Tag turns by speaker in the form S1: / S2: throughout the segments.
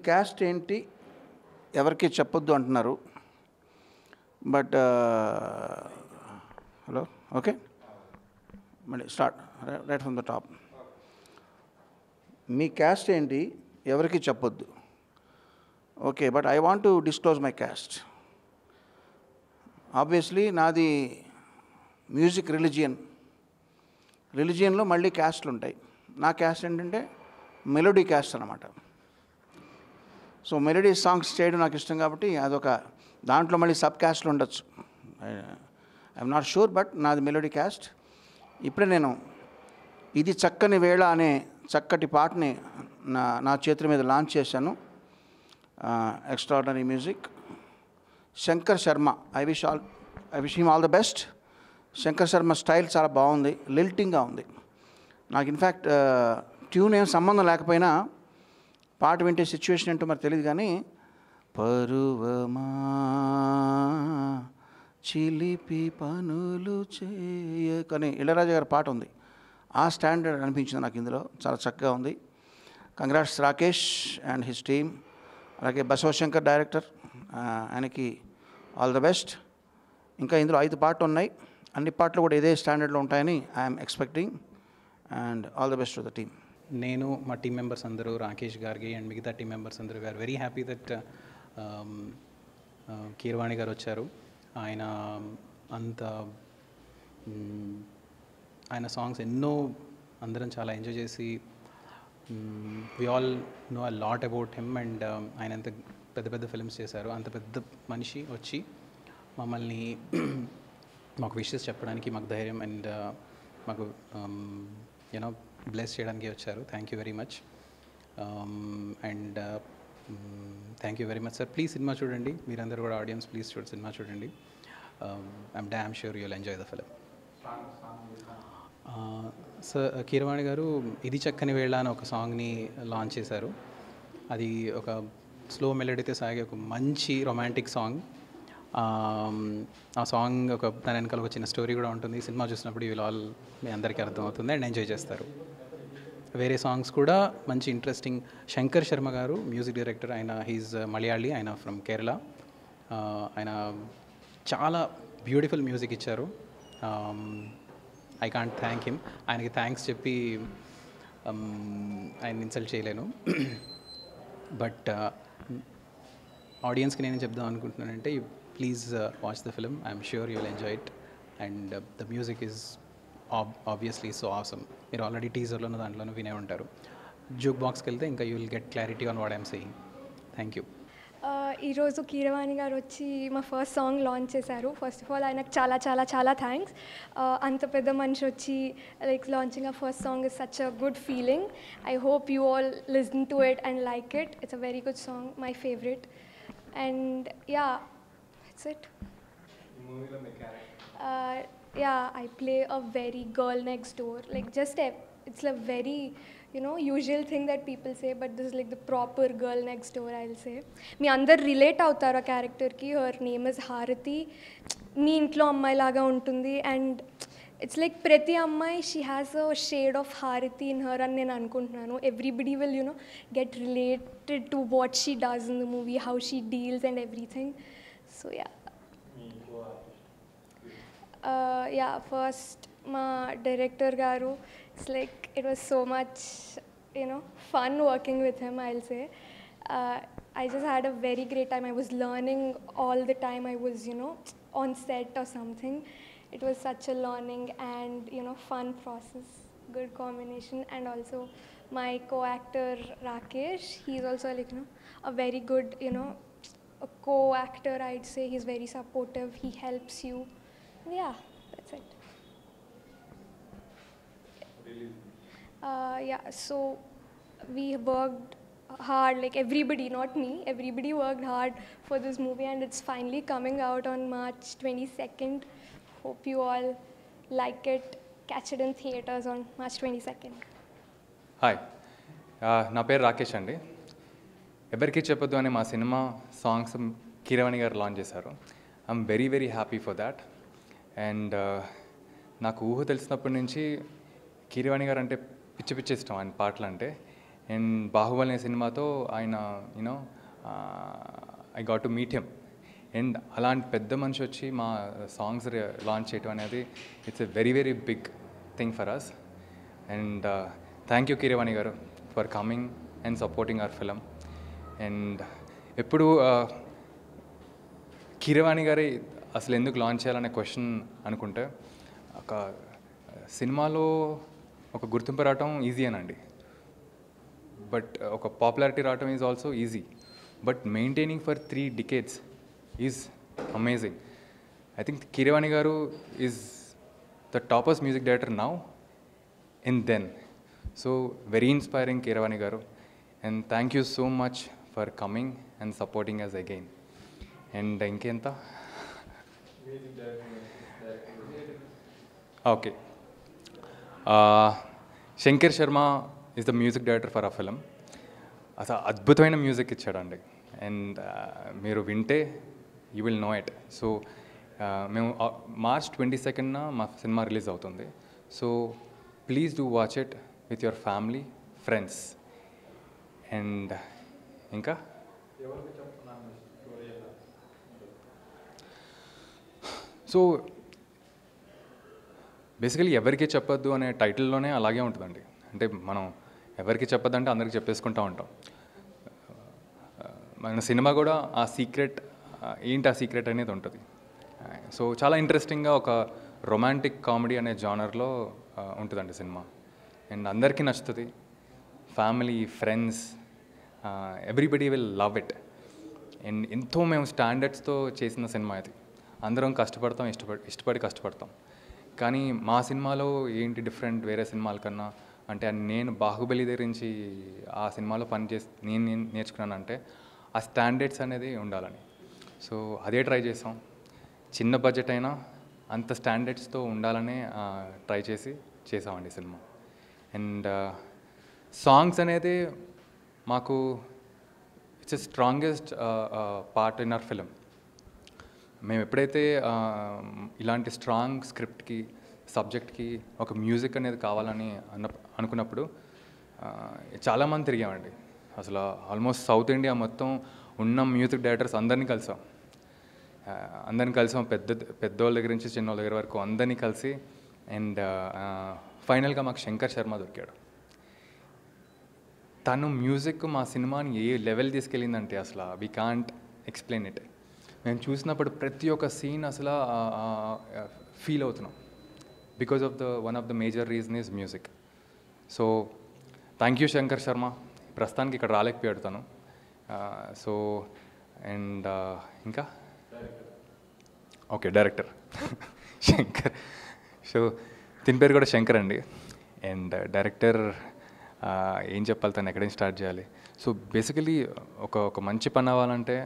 S1: Caste ఏంటి ఎవరికి చెప్పొద్దు అంటున్నారు. బట్ హలో, ఓకే, మళ్ళీ start right from the top. Me caste ఏంటి ఎవరికి చెప్పొద్దు. Okay, but I want to disclose my caste. Obviously నాది మ్యూజిక్ రిలిజియన్లో మళ్ళీ క్యాస్ట్లు ఉంటాయి. నా క్యాస్ట్ ఏంటంటే మెలోడీ క్యాస్ట్ అనమాట. సో మెలోడీ సాంగ్స్ చేయడం నాకు ఇష్టం కాబట్టి అదొక దాంట్లో మళ్ళీ సబ్ క్యాస్ట్లు ఉండొచ్చు. ఐఎమ్ నాట్ షూర్, బట్ నాది మెలోడీ క్యాస్ట్. ఇప్పుడే నేను ఇది చక్కని వేళ అనే చక్కటి పాటని నా చేతుల మీద లాంచ్ చేశాను. Extraordinary music, Shankar Sharma. I wish him all the best. Shankar Sharma style చాలా బాగుంది, లిల్టింగ్గా ఉంది. నాకు ఇన్ఫ్యాక్ట్ ట్యూన్ ఏం సంబంధం లేకపోయినా పాట వింటే సిచ్యువేషన్ ఏంటో మరి తెలియదు, కానీ పరువమా చిలిపి పనులు చేయకని ఇళయరాజా గారి పాట ఉంది. ఆ స్టాండర్డ్ అనిపించింది నాకు ఇందులో, చాలా చక్కగా ఉంది. Congrats Rakesh and his team. అలాగే బసవశంకర్ డైరెక్టర్, ఆయనకి ఆల్ ద బెస్ట్. ఇంకా ఇందులో 5 పాటలు ఉన్నాయి. అన్ని పాటలు కూడా ఇదే స్టాండర్డ్లో ఉంటాయని I'm expecting. And all the best to the team.
S2: నేను, మా టీం మెంబర్స్ అందరూ, రాకేష్ గారికి అండ్ మిగతా టీం మెంబర్స్ అందరూ we are very happy that Keeravani గారు వచ్చారు. ఆయన సాంగ్స్ ఎన్నో అందరం చాలా ఎంజాయ్ చేసి we all know a lot about him. And ఆయన ఎంత పెద్ద పెద్ద ఫిల్మ్స్ చేశారు. అంత పెద్ద మనిషి వచ్చి మమ్మల్ని మాకు విషెస్ చెప్పడానికి మాకు ధైర్యం అండ్ మాకు యూనో బ్లెస్ చేయడానికి వచ్చారు. Thank you very much. And thank you very much sir. Please cinema చూడండి, మీరందరూ కూడా ఆడియన్స్ ప్లీజ్ సినిమా చూడండి. I'm dam sure you'll enjoy the film. Sir Keeravani గారు ఇది చక్కని వేళ అని ఒక సాంగ్ని లాంచ్ చేశారు. అది ఒక స్లో మెలోడీతో సాగే ఒక మంచి రొమాంటిక్ సాంగ్. ఆ సాంగ్ దాని వెనకాల ఒక చిన్న స్టోరీ కూడా ఉంటుంది. సినిమా చూసినప్పుడు వీళ్ళు ఆల్ మీ అందరికీ అర్థమవుతుంది అండ్ ఎంజాయ్ చేస్తారు. వేరే సాంగ్స్ కూడా మంచి interesting. Shankar Sharma garu music director, ఆయన హీజ్ మలయాళీ, ఆయన ఫ్రమ్ కేరళ. ఆయన చాలా బ్యూటిఫుల్ మ్యూజిక్ ఇచ్చారు. I can't thank him. ఆయనకి థ్యాంక్స్ చెప్పి ఆయన ఇన్సల్ట్ చేయలేను. బట్ ఆడియన్స్కి నేను చెప్దాం అనుకుంటున్నానంటే, please watch the film. I'm sure you will enjoy it. And the music is obviously so awesome. మీరు ఆల్రెడీ టీజర్లోనూ దాంట్లోనూ వినే ఉంటారు. జూక్ బాక్స్కి వెళ్తే ఇంకా you will get clarity on what I'm saying. Thank you.
S3: ఈరోజు కీరవాణి గారు వచ్చి మా ఫస్ట్ సాంగ్ లాంచ్ చేశారు. ఫస్ట్ ఆఫ్ ఆల్ ఆయనకు చాలా చాలా చాలా థ్యాంక్స్. అంత పెద్ద మనిషి వచ్చి లైక్ లాంచింగ్ ఆ first song is such a good feeling. I hope you all listen to it and like it. It's a very good song, my favourite. And yeah, that's it. Yeah, I play a very girl next door. Like it's a very, usual thing that people say, but this is like the proper girl next door, I'll say. Me andar relate avtaru a character ki. Her name is Harati. Me intlo ammai laga untundi, and it's like prati ammai, she has a shade of Harati in her and nenu anukuntunnanu. Everybody will, get related to what she does in the movie, how she deals and everything. So yeah. First my director garu, it's like it was so much fun working with him, I'll say. I just had a very great time. I was learning all the time I was on set or something. It was such a learning and fun process, good combination. And also my co-actor Rakesh, he's also like a very good a co-actor, I'd say. He's very supportive, he helps you. Yeah, that's it. So we worked hard, like everybody, not me, everybody worked hard for this movie, and it's finally coming out on March 22nd. Hope you all like it. Catch it in theaters on March 22nd.
S4: Hi, నా పేరు రాకేష్ అండి. ఎవరికి చెప్పొద్దు అనే మా cinema songs Keeravani గారు launch చేశారు. I'm very very happy for that. And నాకు ఊహ తెలిసినప్పటి నుంచి కీరవాణి గారు అంటే పిచ్చి పిచ్చి ఇష్టం, ఆయన పాటలు అంటే. అండ్ బాహుబలి అనే సినిమాతో ఆయన you know I got to meet him. And అలాంటి పెద్ద మనిషి వచ్చి మా సాంగ్స్ లాంచ్ చేయడం అనేది it's a very very big thing for us. And thank you Keeravani garu for coming and supporting our film. And ఎప్పుడు కీరవాణి గారి అసలు ఎందుకు లాంచ్ చేయాలనే క్వశ్చన్ అనుకుంటే, ఒక సినిమాలో ఒక గుర్తింపు రావటం ఈజీ అనండి, బట్ ఒక పాపులారిటీ రావటం is also easy, but maintaining for 3 decades is amazing. I think Keeravani garu is the toppest music director now in then. So very inspiring Keeravani garu. And thank you so much for coming and supporting us again. And ఇంకెంత okay, Shankar Sharma is the music director for ఆ film. అసలు అద్భుతమైన music ఇచ్చాడండి. And మీరు వింటే you will know it. So మేము March 22nd మా cinema release అవుతుంది. So please do watch it with your family, friends. And ఇంకా సో బేసికలీ ఎవరికి చెప్పొద్దు అనే టైటిల్లోనే అలాగే ఉంటుందండి. అంటే మనం ఎవరికి చెప్పొద్దంటే అందరికి చెప్పేసుకుంటూ ఉంటాం. మన సినిమా కూడా ఆ సీక్రెట్ ఏంటి, ఆ సీక్రెట్ అనేది ఉంటుంది. సో చాలా ఇంట్రెస్టింగ్గా ఒక రొమాంటిక్ కామెడీ అనే జానర్లో ఉంటుందండి సినిమా. అండ్ అందరికీ నచ్చుతుంది. Family, friends, everybody will love it. And ఎంతో మేము స్టాండర్డ్స్తో చేసిన సినిమా ఇది. అందరం కష్టపడతాం, ఇష్టపడి కష్టపడతాం. కానీ మా సినిమాలో ఏంటి డిఫరెంట్ వేరే సినిమాల కన్నా అంటే, నేను బాహుబలి గురించి ఆ సినిమాలో నేను నేర్చుకున్నానంటే ఆ స్టాండర్డ్స్ అనేది ఉండాలని. సో అదే ట్రై చేసాం. చిన్న బడ్జెట్ అయినా అంత స్టాండర్డ్స్తో ఉండాలనే ట్రై చేసామండి సినిమా. అండ్ సాంగ్స్ అనేది మాకు it's a strongest part in our film. మేము ఎప్పుడైతే ఇలాంటి స్ట్రాంగ్ స్క్రిప్ట్కి, సబ్జెక్ట్కి ఒక మ్యూజిక్ అనేది కావాలని అనుకున్నప్పుడు చాలామంది తిరిగామండి. అసలు ఆల్మోస్ట్ సౌత్ ఇండియా మొత్తం ఉన్న మ్యూజిక్ డైరెక్టర్స్ అందరినీ కలిసాం. పెద్దోళ్ళ దగ్గర నుంచి చిన్నోళ్ళ దగ్గర వరకు అందరినీ కలిసి. అండ్ ఫైనల్గా మాకు శంకర్ శర్మ దొరికాడు. తను మ్యూజిక్ మా సినిమాని ఏ లెవెల్ తీసుకెళ్ళిందంటే అసలు వీ కాంట్ ఎక్స్ప్లెయిన్ ఇట్. మేము చూసినప్పుడు ప్రతి ఒక్క సీన్ అసలు ఫీల్ అవుతున్నాం. Because of one of the major reason is music. So thank you Shankar Sharma. ప్రస్తుతానికి ఇక్కడ రాలేకపోయాడు తను. సో అండ్ ఇంకా ఓకే, డైరెక్టర్ శంకర్. సో దీని పేరు కూడా శంకర్ అండి. అండ్ డైరెక్టర్ ఏం చెప్పాలి, తను ఎక్కడి నుంచి స్టార్ట్ చేయాలి. సో బేసికలీ ఒక మంచి పని అవ్వాలంటే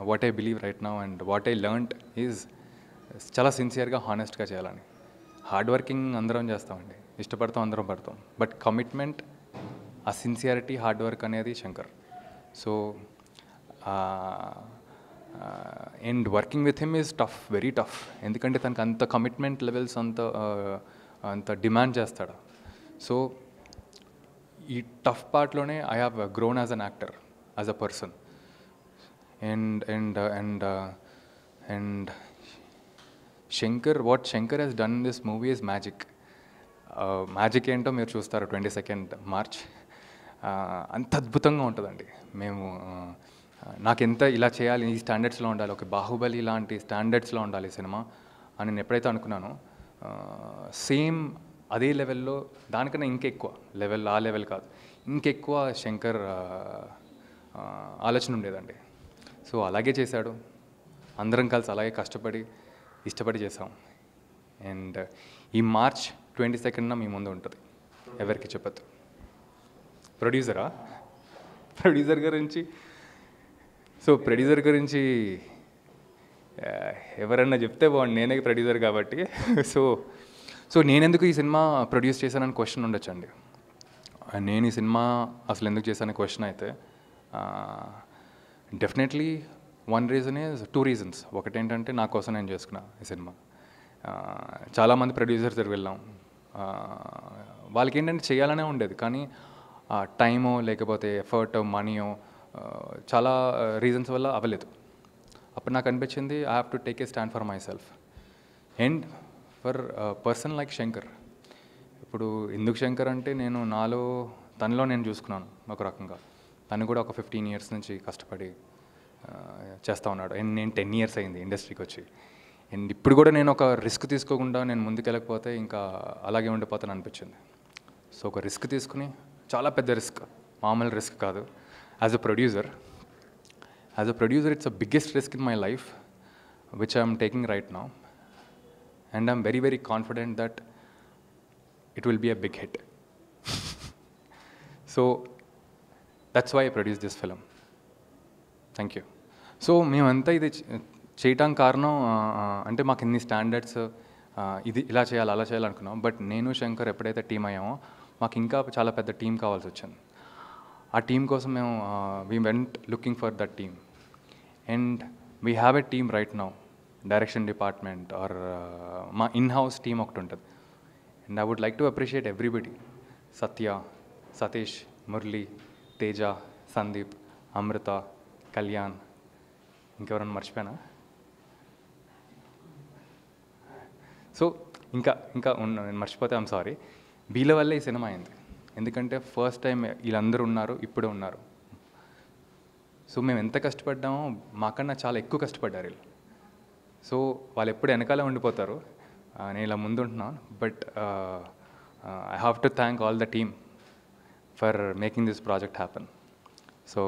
S4: what I believe right now and what I learned is చాలా సిన్సియర్గా, హానెస్ట్గా చేయాలని. హార్డ్ వర్కింగ్ అందరం చేస్తామండి, ఇష్టపడతాం, అందరం పడతాం. బట్ కమిట్మెంట్, ఆ సిన్సియారిటీ, హార్డ్ వర్క్ అనేది Shankar. So and working with him is tough, very tough. ఎందుకంటే తనకు అంత కమిట్మెంట్ లెవెల్స్ అంత డిమాండ్ చేస్తాడు. సో ఈ టఫ్ పార్ట్లోనే I have grown as an actor, as a person. And Shankar, what Shankar he's done in this movie is magic. Magic ఏంటో మీరు చూస్తారు 22nd March. అంత అద్భుతంగా ఉంటుందండి. నాకెంత ఇలా చేయాలి, ఈ స్టాండర్డ్స్లో ఉండాలి, ఒక బాహుబలి లాంటి స్టాండర్డ్స్లో ఉండాలి సినిమా అని నేను ఎప్పుడైతే అనుకున్నానో, సేమ్ అదే లెవెల్లో, దానికన్నా ఇంకెక్కువ లెవెల్, ఆ లెవెల్ కాదు, ఇంకెక్కువ శంకర్ ఆలోచన ఉండేదండి. సో అలాగే చేశాడు. అందరం కలిసి అలాగే కష్టపడి, ఇష్టపడి చేసాం. అండ్ ఈ March 22nd మీ ముందు ఉంటుంది. ఎవరికి చెప్పద్దు. ప్రొడ్యూసర్ గురించి ఎవరన్నా చెప్తే బాగుంది, నేనే ప్రొడ్యూసర్ కాబట్టి. సో నేనెందుకు ఈ సినిమా ప్రొడ్యూస్ చేశానని క్వశ్చన్ ఉండొచ్చండి. నేను ఈ సినిమా అసలు ఎందుకు చేశాను క్వశ్చన్ అయితే, definitely one reason is, 2 reasons. ఒకటేంటంటే నా కోసం నేను చేసుకున్నా ఈ సినిమా. చాలామంది ప్రొడ్యూసర్స్ దగ్గరికి వెళ్ళాం. వాళ్ళకి ఏంటంటే చేయాలనే ఉండేది, కానీ టైమో లేకపోతే ఎఫర్ట్ మనీయో చాలా రీజన్స్ వల్ల అవ్వలేదు. అప్పుడు నాకు అనిపించింది I have to take a stand for my self and for person like Shankar. ఇప్పుడు ఎందుకు శంకర్ అంటే నేను తనలో నేను చూసుకున్నాను ఒక రకంగా. తను కూడా ఒక 15 years నుంచి కష్టపడి చేస్తూ ఉన్నాడు. అండ్ నేను 10 years అయింది ఇండస్ట్రీకి వచ్చి. అండ్ ఇప్పుడు కూడా నేను ఒక రిస్క్ తీసుకోకుండా నేను ముందుకెళ్ళకపోతే ఇంకా అలాగే ఉండిపోతాను అనిపించింది. సో ఒక రిస్క్ తీసుకుని, చాలా పెద్ద రిస్క్, మామూలు రిస్క్ కాదు. As a producer it's a biggest risk in my life which I'm taking right now. And I'm very, very confident that it will be a big hit. So that's why I produced this film. Thank you. So మేమంతా ఇది చేయటానికి కారణం అంటే మాకు ఇన్ని standards, ఇది ఇలా చేయాలి అలా చేయాలనుకున్నాం. బట్ నేను శంకర్ ఎప్పుడైతే టీం అయ్యామో మాకు ఇంకా చాలా పెద్ద టీం కావాల్సి వచ్చింది. ఆ టీం కోసం మేము we went looking for that team and we have a team right now. Direction department are మా ఇన్-హౌస్ టీమ్ ఒకటి ఉంటుంది. And I would like to appreciate everybody. Satya, Satish, Murali, Teja, Sandeep, Amrita, Kalyan, ఇంకెవరన్నా మర్చిపోయానా? సో ఇంకా నేను మర్చిపోతే ఐమ్ సారీ. వీళ్ళ వల్లే ఈ సినిమా అయింది. ఎందుకంటే ఫస్ట్ టైం వీళ్ళందరూ ఉన్నారు, ఇప్పుడే ఉన్నారు. సో మేము ఎంత కష్టపడ్డామో మాకన్నా చాలా ఎక్కువ కష్టపడ్డారు వీళ్ళు. సో వాళ్ళు ఎప్పుడు వెనకాలే ఉండిపోతారు, నేను ఇలా ముందు ఉంటున్నాను. But I have to thank all the team for making this project happen. So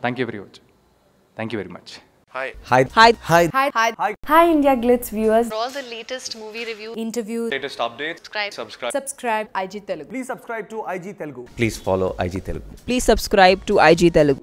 S4: thank you very much.
S5: Hi India Glitz viewers.
S6: For all the latest movie reviews,
S5: Interviews,
S7: latest updates,
S5: subscribe IG Telugu.
S7: please subscribe to IG Telugu.
S8: Please follow IG Telugu.
S5: Please subscribe to IG Telugu.